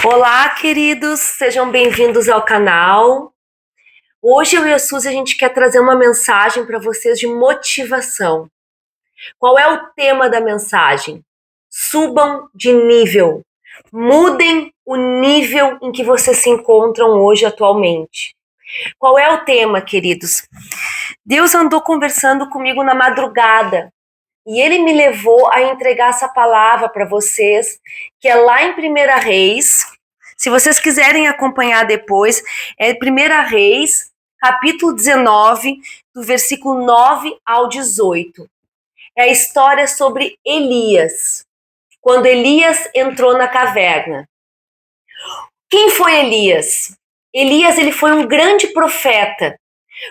Olá, queridos, sejam bem-vindos ao canal. Hoje eu e a Suzy a gente quer trazer uma mensagem para vocês de motivação. Qual é o tema da mensagem? Subam de nível. Mudem o nível em que vocês se encontram hoje atualmente. Qual é o tema, queridos? Deus andou conversando comigo na madrugada e ele me levou a entregar essa palavra para vocês, que é lá em 1 Reis. Se vocês quiserem acompanhar depois, é 1 Reis, capítulo 19, do versículo 9 ao 18. É a história sobre Elias, quando Elias entrou na caverna. Quem foi Elias? Elias, ele foi um grande profeta.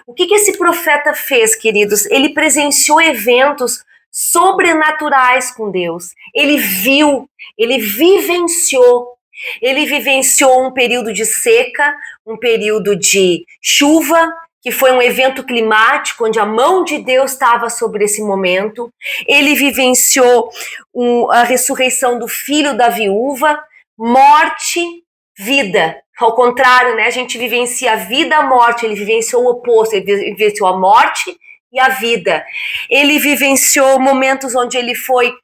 O que esse profeta fez, queridos? Ele presenciou eventos sobrenaturais com Deus. Ele viu, ele vivenciou um período de seca, um período de chuva, que foi um evento climático onde a mão de Deus estava sobre esse momento. Ele vivenciou a ressurreição do filho da viúva, morte, vida. Ao contrário, né? A gente vivencia a vida, a morte. Ele vivenciou o oposto, ele vivenciou a morte e a vida. Ele vivenciou momentos onde ele foi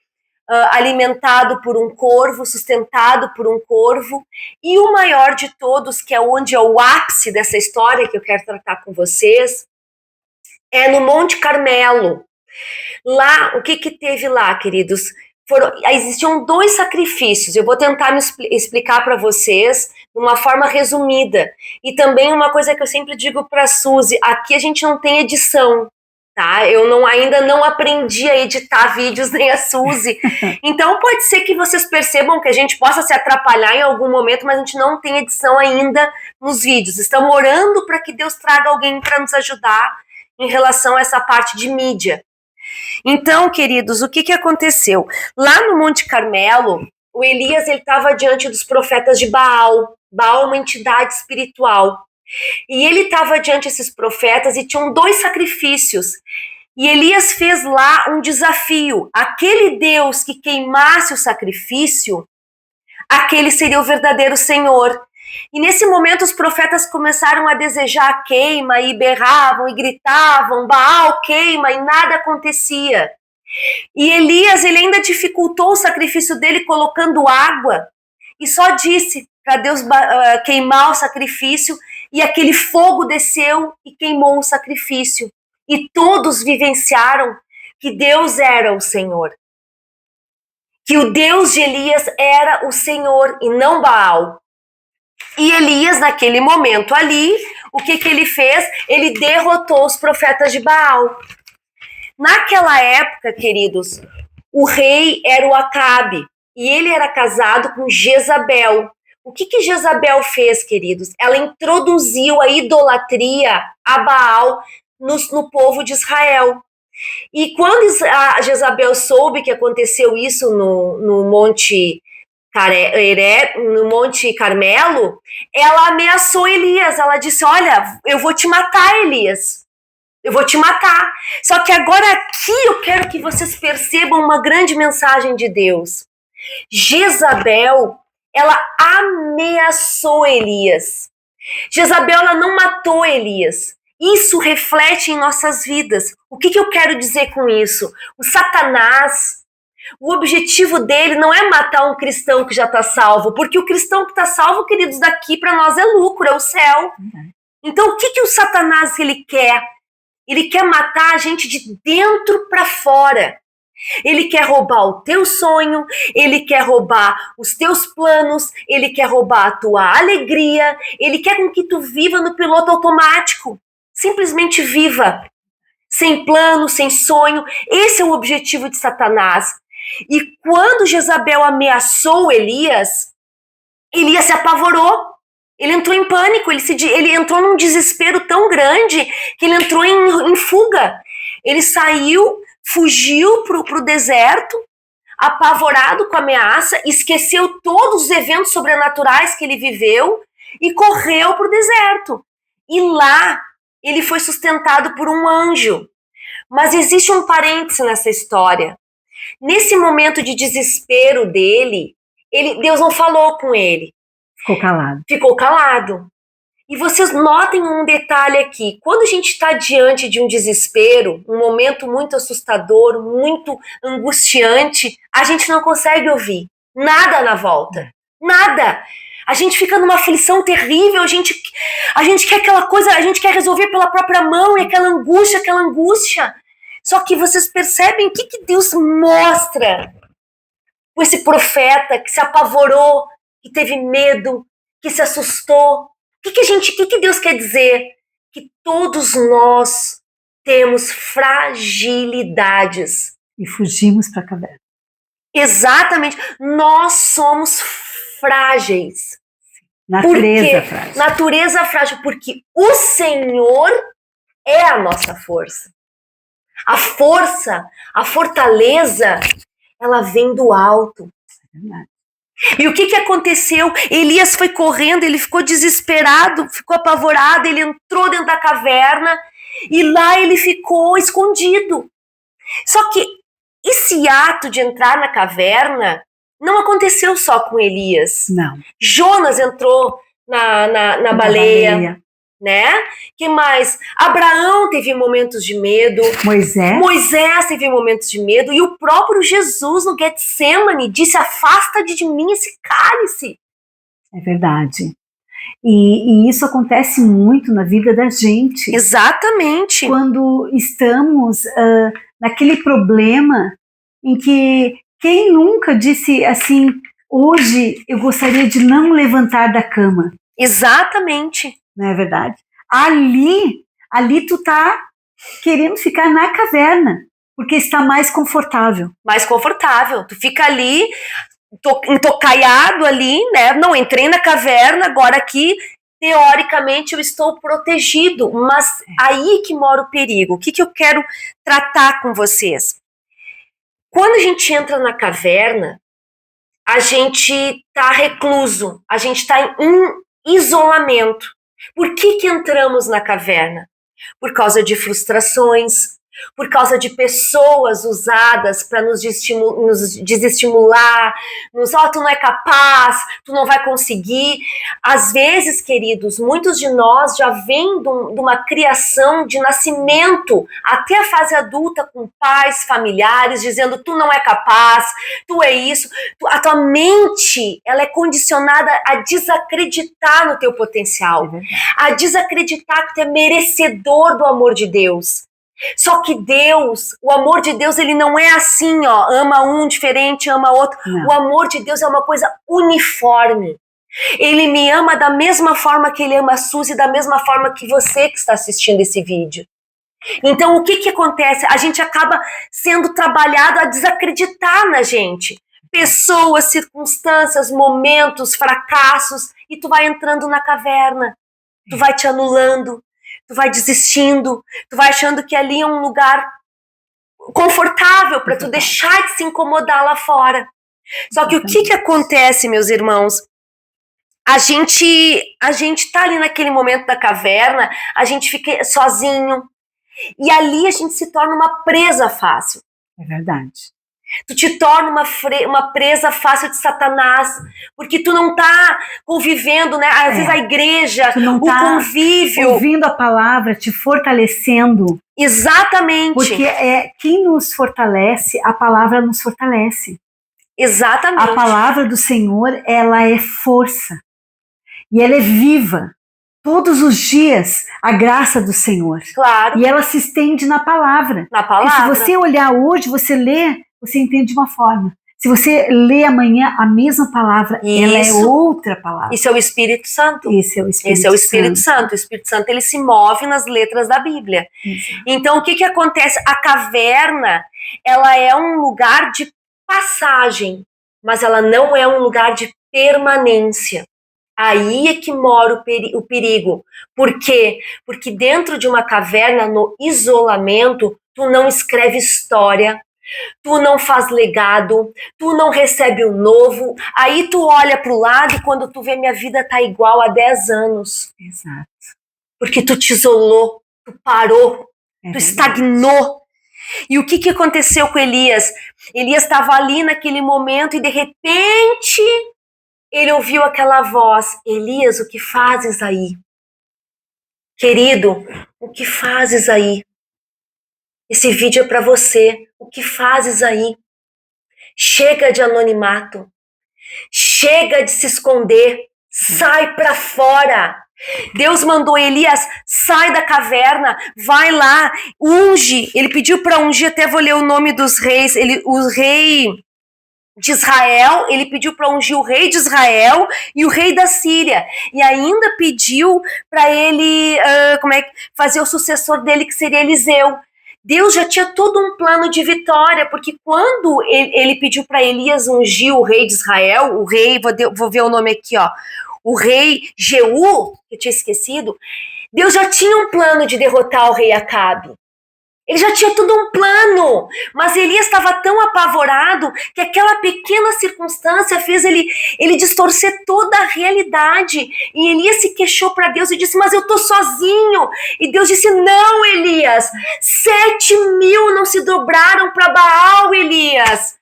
alimentado por um corvo, sustentado por um corvo, e o maior de todos, que é onde é o ápice dessa história que eu quero tratar com vocês, é no Monte Carmelo. Lá, o que teve lá, queridos? Existiam 2 sacrifícios. Eu vou tentar me explicar para vocês de uma forma resumida. E também uma coisa que eu sempre digo para a Suzy, aqui a gente não tem edição, tá? Eu ainda não aprendi a editar vídeos, nem a Suzy. Então pode ser que vocês percebam que a gente possa se atrapalhar em algum momento, mas a gente não tem edição ainda nos vídeos. Estamos orando para que Deus traga alguém para nos ajudar em relação a essa parte de mídia. Então, queridos, o que aconteceu? Lá no Monte Carmelo, o Elias estava diante dos profetas de Baal. Baal é uma entidade espiritual. E ele estava diante desses profetas e tinham 2 sacrifícios. E Elias fez lá um desafio. Aquele Deus que queimasse o sacrifício, aquele seria o verdadeiro Senhor. E nesse momento os profetas começaram a desejar a queima e berravam e gritavam, Baal queima, e nada acontecia. E Elias, ele ainda dificultou o sacrifício dele colocando água e só disse para Deus queimar o sacrifício, e aquele fogo desceu e queimou o sacrifício. E todos vivenciaram que Deus era o Senhor. Que o Deus de Elias era o Senhor e não Baal. E Elias, naquele momento ali, o que ele fez? Ele derrotou os profetas de Baal. Naquela época, queridos, o rei era o Acabe e ele era casado com Jezabel. O que Jezabel fez, queridos? Ela introduziu a idolatria a Baal no povo de Israel. E quando a Jezabel soube que aconteceu isso no Monte Carmelo, ela ameaçou Elias. Ela disse, olha, eu vou te matar, Elias. Eu vou te matar. Só que agora aqui eu quero que vocês percebam uma grande mensagem de Deus. Jezabel, ela ameaçou Elias. Jezabel, ela não matou Elias. Isso reflete em nossas vidas. O que eu quero dizer com isso? O Satanás, o objetivo dele não é matar um cristão que já está salvo, porque o cristão que está salvo, queridos, daqui para nós é lucro, é o céu. Então o que o Satanás ele quer? Ele quer matar a gente de dentro para fora. Ele quer roubar o teu sonho, ele quer roubar os teus planos, ele quer roubar a tua alegria, ele quer com que tu viva no piloto automático. Simplesmente viva. Sem plano, sem sonho. Esse é o objetivo de Satanás. E quando Jezabel ameaçou Elias, Elias se apavorou. Ele entrou em pânico, ele entrou num desespero tão grande que ele entrou em fuga. Ele saiu, fugiu para o deserto, apavorado com a ameaça, esqueceu todos os eventos sobrenaturais que ele viveu e correu para o deserto. E lá ele foi sustentado por um anjo. Mas existe um parêntese nessa história. Nesse momento de desespero dele, Deus não falou com ele. Ficou calado. Ficou calado. E vocês notem um detalhe aqui, quando a gente está diante de um desespero, um momento muito assustador, muito angustiante, a gente não consegue ouvir nada na volta, nada. A gente fica numa aflição terrível, a gente quer aquela coisa, a gente quer resolver pela própria mão, e aquela angústia. Só que vocês percebem o que Deus mostra com esse profeta que se apavorou, que teve medo, que se assustou. O que Deus quer dizer? Que todos nós temos fragilidades. E fugimos para a caverna. Exatamente. Nós somos frágeis. Natureza frágil. Natureza frágil, porque o Senhor é a nossa força. A força, a fortaleza, ela vem do alto. É verdade. E o que aconteceu? Elias foi correndo, ele ficou desesperado, ficou apavorado, ele entrou dentro da caverna e lá ele ficou escondido. Só que esse ato de entrar na caverna não aconteceu só com Elias. Não. Jonas entrou na baleia, né? Que mais? Abraão teve momentos de medo. Moisés teve momentos de medo. E o próprio Jesus no Getsemane disse: afasta de mim esse cálice. É verdade. E isso acontece muito na vida da gente. Exatamente. Quando estamos naquele problema em que quem nunca disse assim, hoje eu gostaria de não levantar da cama. Exatamente. Não é verdade? Ali tu tá querendo ficar na caverna, porque está mais confortável. Mais confortável. Tu fica ali, entocaiado ali, né? Não, entrei na caverna, agora aqui, teoricamente, eu estou protegido. Mas aí que mora o perigo. O que eu quero tratar com vocês? Quando a gente entra na caverna, a gente tá recluso, a gente tá em isolamento. Por que entramos na caverna? Por causa de frustrações, por causa de pessoas usadas para nos desestimular, tu não é capaz, tu não vai conseguir. Às vezes, queridos, muitos de nós já vêm de uma criação de nascimento até a fase adulta com pais, familiares, dizendo tu não é capaz, tu é isso. A tua mente, ela é condicionada a desacreditar no teu potencial, a desacreditar que tu é merecedor do amor de Deus. Só que Deus, o amor de Deus, ele não é assim, ó, ama um diferente, ama outro. Não. O amor de Deus é uma coisa uniforme. Ele me ama da mesma forma que ele ama a Suzy, da mesma forma que você que está assistindo esse vídeo. Então, o que acontece? A gente acaba sendo trabalhado a desacreditar na gente. Pessoas, circunstâncias, momentos, fracassos, e tu vai entrando na caverna. Tu vai te anulando. Tu vai desistindo, tu vai achando que ali é um lugar confortável para tu deixar de se incomodar lá fora. Só que o que acontece, meus irmãos? A gente tá ali naquele momento da caverna, a gente fica sozinho, e ali a gente se torna uma presa fácil. É verdade. Tu te torna uma presa fácil de Satanás, porque tu não tá convivendo, né? Às vezes a igreja, o convívio, ouvindo a palavra, te fortalecendo. Exatamente. Porque quem nos fortalece, a palavra nos fortalece. Exatamente. A palavra do Senhor, ela é força. E ela é viva. Todos os dias, a graça do Senhor. Claro. E ela se estende na palavra. Na palavra. E se você olhar hoje, você lê, você entende de uma forma. Se você lê amanhã a mesma palavra, ela é outra palavra. Isso é o Espírito Santo. Esse é o Espírito Santo. O Espírito Santo, ele se move nas letras da Bíblia. Exato. Então, o que acontece? A caverna, ela é um lugar de passagem, mas ela não é um lugar de permanência. Aí é que mora o perigo. Por quê? Porque dentro de uma caverna, no isolamento, tu não escreve história, tu não faz legado, tu não recebe o novo, aí tu olha pro lado e quando tu vê minha vida tá igual há 10 anos. Exato. Porque tu te isolou, tu parou, tu estagnou. E o que aconteceu com Elias? Elias estava ali naquele momento e de repente ele ouviu aquela voz: Elias, o que fazes aí? Querido, o que fazes aí? Esse vídeo é para você. O que fazes aí? Chega de anonimato. Chega de se esconder. Sai para fora. Deus mandou Elias: sai da caverna, vai lá, unge. Ele pediu para ungir, até vou ler o nome dos reis. O rei de Israel, ele pediu para ungir o rei de Israel e o rei da Síria. E ainda pediu para ele fazer o sucessor dele, que seria Eliseu. Deus já tinha todo um plano de vitória, porque quando ele pediu para Elias ungir o rei de Israel, o rei, vou ver o nome aqui, ó, o rei Jeú, que eu tinha esquecido, Deus já tinha um plano de derrotar o rei Acabe. Ele já tinha tudo um plano, mas Elias estava tão apavorado que aquela pequena circunstância fez ele distorcer toda a realidade. E Elias se queixou para Deus e disse: mas eu estou sozinho. E Deus disse: não, Elias, 7.000 não se dobraram para Baal, Elias.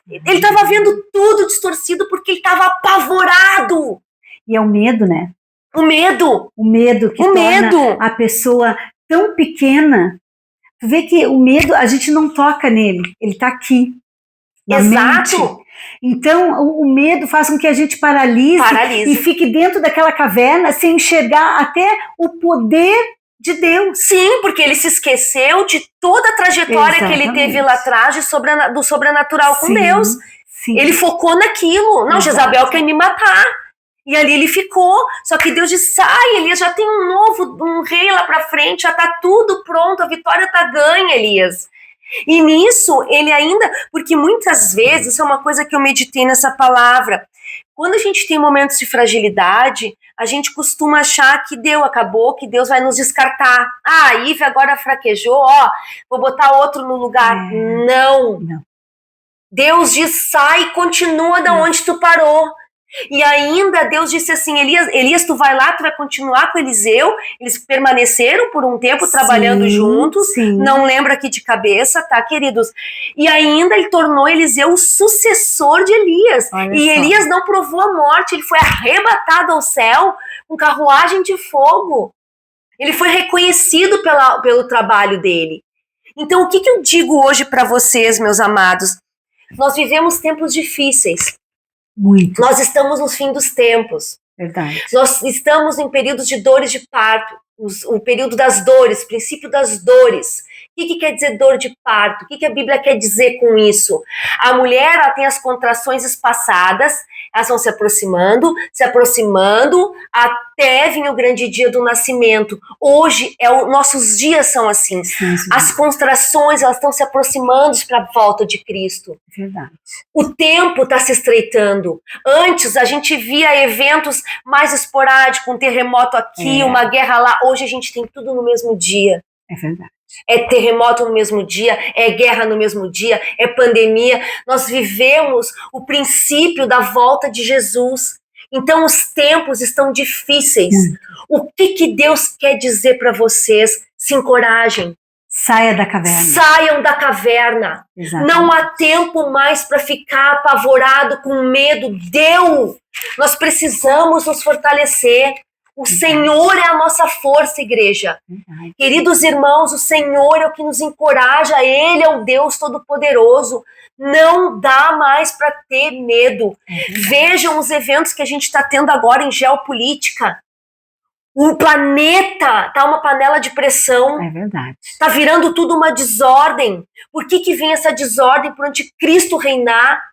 Ele estava vendo tudo distorcido porque ele estava apavorado. E é o medo, né? O medo. O medo que torna a pessoa tão pequena. Tu vê que o medo, a gente não toca nele, ele está aqui, na Exato. mente. Então, o medo faz com que a gente paralise e fique dentro daquela caverna sem enxergar até o poder de Deus. Sim, porque ele se esqueceu de toda a trajetória que ele teve lá atrás do sobrenatural com Deus. Sim. Ele focou naquilo. Não, Jezabel quer me matar. E ali ele ficou, só que Deus disse: sai, Elias, já tem um rei lá pra frente, já tá tudo pronto, a vitória tá ganha, Elias. E nisso, ele ainda, porque muitas vezes, isso é uma coisa que eu meditei nessa palavra, quando a gente tem momentos de fragilidade, a gente costuma achar que acabou, que Deus vai nos descartar. Ah, a Ive agora fraquejou, ó, vou botar outro no lugar. Não. Deus diz: sai e continua da onde tu parou. E ainda Deus disse assim: Elias, tu vai lá, tu vai continuar com Eliseu. Eles permaneceram por um tempo trabalhando juntos. Não lembro aqui de cabeça, tá, queridos? E ainda ele tornou Eliseu o sucessor de Elias. Elias não provou a morte, ele foi arrebatado ao céu com carruagem de fogo. Ele foi reconhecido pelo trabalho dele. Então, o que eu digo hoje para vocês, meus amados? Nós vivemos tempos difíceis. Muito. Nós estamos no fim dos tempos. Verdade. Nós estamos em períodos de dores de parto, o período das dores, princípio das dores. O que quer dizer dor de parto? O que a Bíblia quer dizer com isso? A mulher, ela tem as contrações espaçadas, elas vão se aproximando, até vir o grande dia do nascimento. Hoje, nossos dias são assim. Sim. As contrações, elas estão se aproximando para a volta de Cristo. Verdade. O tempo está se estreitando. Antes, a gente via eventos mais esporádicos, um terremoto aqui, uma guerra lá. Hoje, a gente tem tudo no mesmo dia. É verdade. É terremoto no mesmo dia, é guerra no mesmo dia, é pandemia. Nós vivemos o princípio da volta de Jesus. Então os tempos estão difíceis. O que Deus quer dizer para vocês? Se encorajem. Saia da caverna. Saiam da caverna. Exatamente. Não há tempo mais para ficar apavorado, com medo. Deu! Nós precisamos nos fortalecer. O Senhor é a nossa força, igreja. Queridos irmãos, o Senhor é o que nos encoraja. Ele é o Deus Todo-Poderoso. Não dá mais para ter medo. Vejam os eventos que a gente está tendo agora em geopolítica. O planeta está uma panela de pressão. É verdade. Está virando tudo uma desordem. Por que vem essa desordem por anticristo reinar?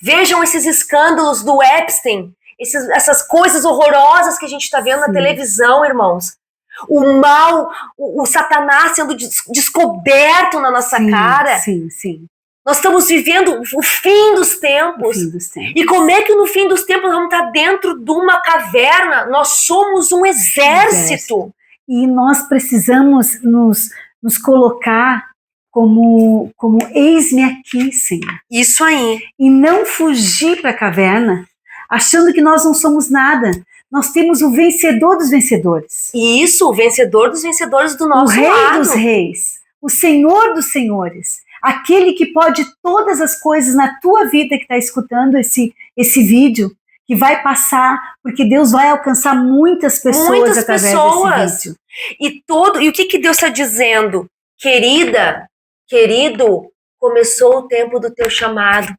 Vejam esses escândalos do Epstein. Essas coisas horrorosas que a gente está vendo na televisão, irmãos. O mal, o Satanás sendo descoberto na nossa cara. Sim. Nós estamos vivendo o fim dos tempos. E como é que no fim dos tempos vamos estar dentro de uma caverna? Nós somos um exército. E nós precisamos nos colocar como eis-me aqui, Senhor. Isso aí. E não fugir para a caverna achando que nós não somos nada. Nós temos o vencedor dos vencedores. Isso, o vencedor dos vencedores do nosso lado. O rei dos reis, o senhor dos senhores, aquele que pode todas as coisas na tua vida que está escutando esse vídeo, que vai passar, porque Deus vai alcançar muitas pessoas através desse vídeo. E o que Deus está dizendo? Querida, querido, começou o tempo do teu chamado.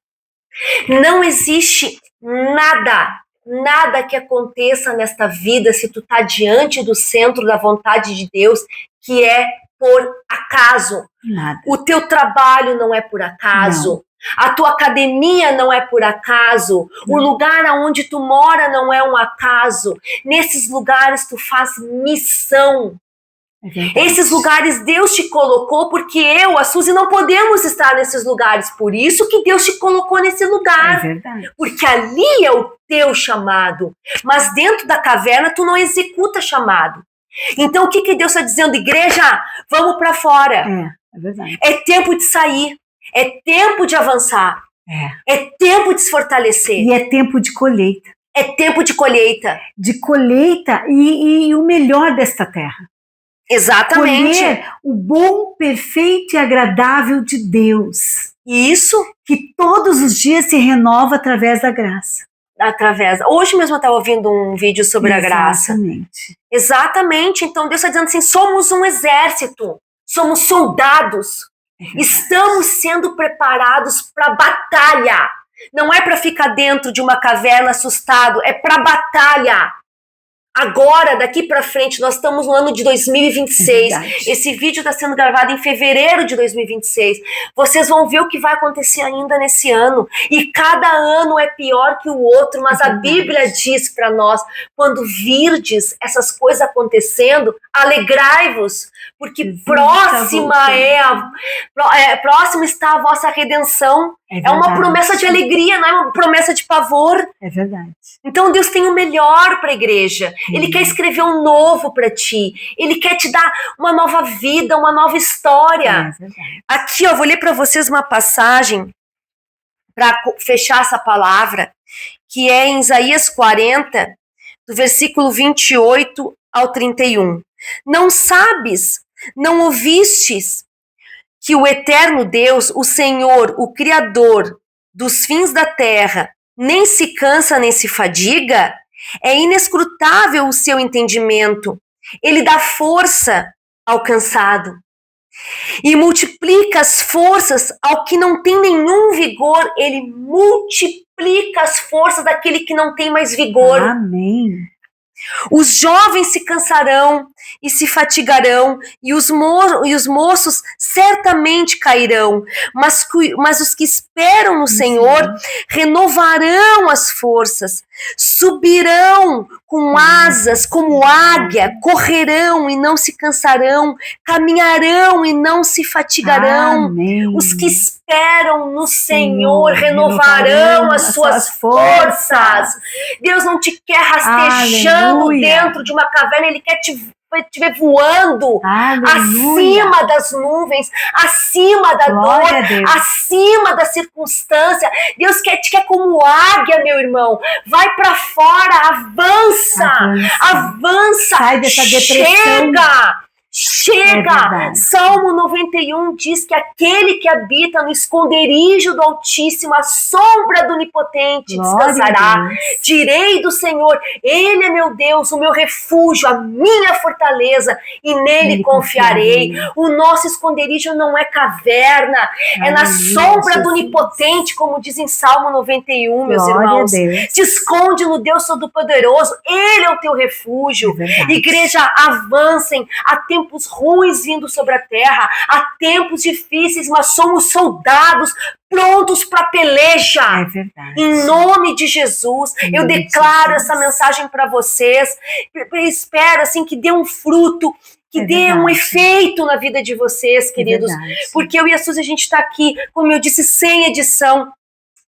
Não existe nada que aconteça nesta vida se tu tá diante do centro da vontade de Deus, que é por acaso. Nada. O teu trabalho não é por acaso. Não. A tua academia não é por acaso. Não. O lugar onde tu mora não é um acaso. Nesses lugares tu faz missão. Esses lugares Deus te colocou, porque eu, a Suzy, não podemos estar nesses lugares. Por isso que Deus te colocou nesse lugar. É verdade. Porque ali é o teu chamado. Mas dentro da caverna tu não executa chamado. Então o que Deus está dizendo? Igreja, vamos para fora. É verdade. É tempo de sair. É tempo de avançar. É tempo de se fortalecer. E é tempo de colheita. É tempo de colheita. De colheita e o melhor desta terra. Exatamente. Colher o bom, perfeito e agradável de Deus. Isso. Que todos os dias se renova através da graça. Hoje mesmo eu estava ouvindo um vídeo sobre a graça. Exatamente. Então Deus está dizendo assim, somos um exército. Somos soldados. Estamos sendo preparados para batalha. Não é para ficar dentro de uma caverna assustado, é para batalha. Agora, daqui para frente, nós estamos no ano de 2026. Esse vídeo está sendo gravado em fevereiro de 2026. Vocês vão ver o que vai acontecer ainda nesse ano. E cada ano é pior que o outro, mas a Bíblia diz para nós, quando virdes essas coisas acontecendo, alegrai-vos, porque próxima está a vossa redenção. É uma promessa de alegria, não é uma promessa de pavor. É verdade. Então Deus tem o melhor para a igreja. Ele quer escrever um novo para ti. Ele quer te dar uma nova vida, uma nova história. Aqui, ó, vou ler para vocês uma passagem para fechar essa palavra, que é em Isaías 40, do versículo 28 ao 31. Não sabes, não ouvistes que o eterno Deus, o Senhor, o Criador dos fins da terra, nem se cansa nem se fadiga? É inescrutável o seu entendimento. Ele dá força ao cansado e multiplica as forças ao que não tem nenhum vigor. Ele multiplica as forças daquele que não tem mais vigor. Amém. Os jovens se cansarão e se fatigarão, e os moços certamente cairão, mas os que esperam no Senhor renovarão as forças, subirão com asas como águia, correrão e não se cansarão, caminharão e não se fatigarão. Amém. Os que esperam no Senhor renovarão as suas forças. Deus não te quer rastejando dentro de uma caverna, Ele quer te ver voando. Acima das nuvens, acima da dor, acima da circunstância. Deus te quer como águia, meu irmão. Vai para fora, avança. Sai dessa depressão. Chega! Salmo 91 diz que aquele que habita no esconderijo do Altíssimo, a sombra do Onipotente, descansará. Direi do Senhor, Ele é meu Deus, o meu refúgio, a minha fortaleza, e nele confiarei. O nosso esconderijo não é caverna, é na sombra do Onipotente, como diz em Salmo 91, meus irmãos. Te esconde no Deus Todo-Poderoso, Ele é o teu refúgio. Igreja, avancem. Há tempos ruins vindo sobre a terra, há tempos difíceis, mas somos soldados prontos para peleja. Em nome de Jesus, eu declaro essa mensagem para vocês. Eu espero assim que dê um fruto, que dê um efeito na vida de vocês, queridos, porque eu e a Suzy, a gente está aqui, como eu disse, sem edição,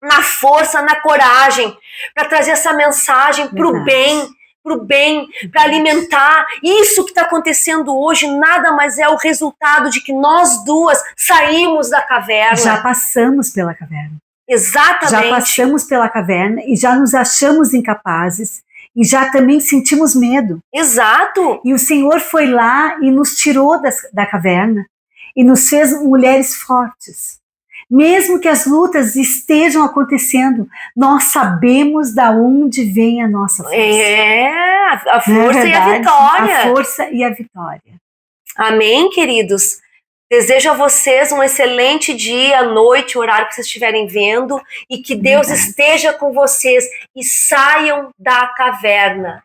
na força, na coragem, para trazer essa mensagem para o bem, para alimentar. Isso que está acontecendo hoje nada mais é o resultado de que nós duas saímos da caverna. Já passamos pela caverna. Exatamente. Já passamos pela caverna e já nos achamos incapazes e já também sentimos medo. Exato. E o Senhor foi lá e nos tirou da caverna e nos fez mulheres fortes. Mesmo que as lutas estejam acontecendo, nós sabemos da onde vem a nossa força. A força e a vitória. A força e a vitória. Amém, queridos? Desejo a vocês um excelente dia, noite, horário que vocês estiverem vendo, e que Deus esteja com vocês e saiam da caverna.